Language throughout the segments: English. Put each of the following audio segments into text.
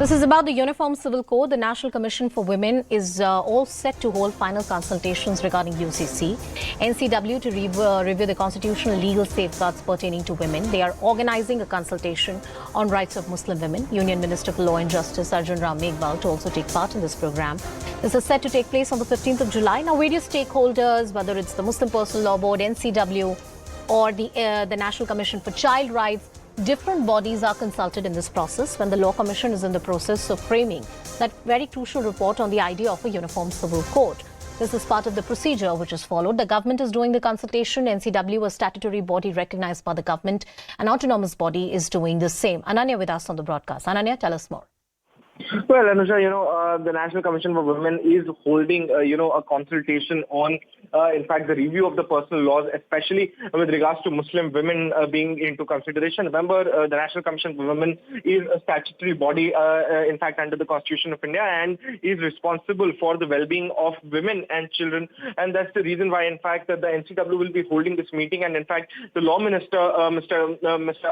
This is about the Uniform Civil Code. The National Commission for Women is all set to hold final consultations regarding UCC. NCW to review the constitutional legal safeguards pertaining to women. They are organizing a consultation on rights of Muslim women. Union Minister for Law and Justice Arjun Ram Meghwal to also take part in this program. This is set to take place on the 15th of July. Now, various stakeholders, whether it's the Muslim Personal Law Board, NCW, or the National Commission for Child Rights, different bodies are consulted in this process when the Law Commission is in the process of framing that very crucial report on the idea of a uniform civil code. This is part of the procedure which is followed. The government is doing the consultation. NCW, a statutory body recognized by the government, an autonomous body, is doing the same. Ananya with us on the broadcast. Ananya, tell us more. Well, Anusha, the National Commission for Women is holding, a consultation on, in fact, the review of the personal laws, especially with regards to Muslim women being into consideration. Remember, the National Commission for Women is a statutory body, in fact, under the Constitution of India, and is responsible for the well-being of women and children. And that's the reason why, in fact, the NCW will be holding this meeting. And in fact, the Law Minister, Mr.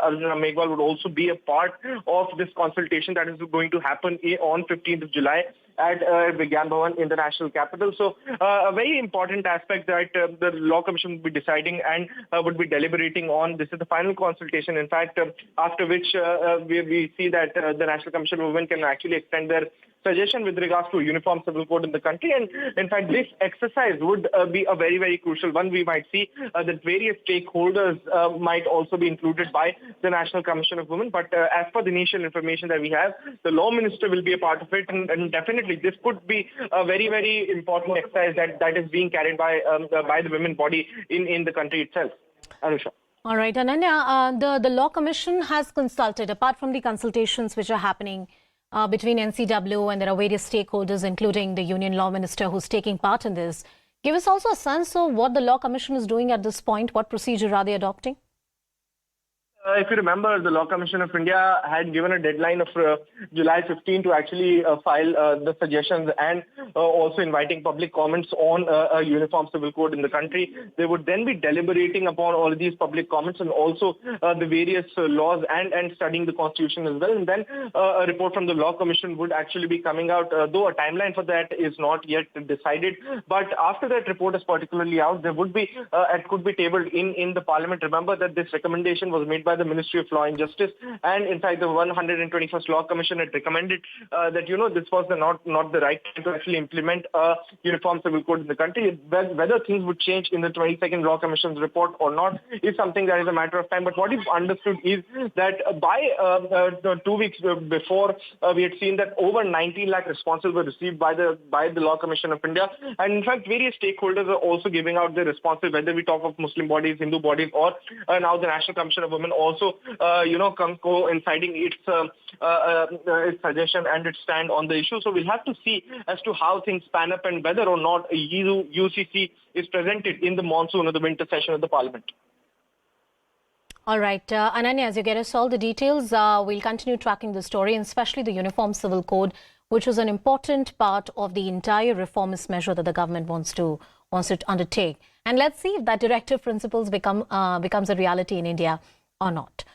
Arjun Ram Meghwal, would also be a part of this consultation that is going to happen on 15th of July at Vigyan Bhavan in the national capital. So a very important aspect that the Law Commission would be deciding and would be deliberating on. This is the final consultation, in fact, after which we see that the National Commission for Women can actually extend their suggestion with regards to uniform civil code in the country. And in fact, this exercise would be a very, very crucial one. We might see that various stakeholders might also be included by the National Commission of Women. But as per the initial information that we have, the Law Minister will be a part of it. And definitely, this could be a very, very important exercise that is being carried by the women body in the country itself. Anusha. All right, Ananya, the Law Commission has consulted, apart from the consultations which are happening between NCW, and there are various stakeholders, including the Union Law Minister, who's taking part in this. Give us also a sense of what the Law Commission is doing at this point. What procedure are they adopting? If you remember, the Law Commission of India had given a deadline of July 15 to actually file the suggestions and also inviting public comments on a uniform civil code in the country. They would then be deliberating upon all of these public comments and also the various laws and studying the Constitution as well. And then a report from the Law Commission would actually be coming out, though a timeline for that is not yet decided. But after that report is particularly out, there would be, it could be tabled in the Parliament. Remember that this recommendation was made by the Ministry of Law and Justice, and in fact the 121st Law Commission had recommended that this was not the right time to actually implement a uniform civil code in the country. Whether things would change in the 22nd Law Commission's report or not is something that is a matter of time. But what is understood is that by 2 weeks before, we had seen that over 19 lakh responses were received by the Law Commission of India, and in fact various stakeholders are also giving out their responses, whether we talk of Muslim bodies, Hindu bodies, or now the National Commission of Women also coinciding its suggestion and its stand on the issue. So we'll have to see as to how things pan up and whether or not a UCC is presented in the monsoon or the winter session of the Parliament. All right, Ananya, as you get us all the details, we'll continue tracking the story, and especially the Uniform Civil Code, which is an important part of the entire reformist measure that the government wants to undertake. And let's see if that directive principles becomes a reality in India or not.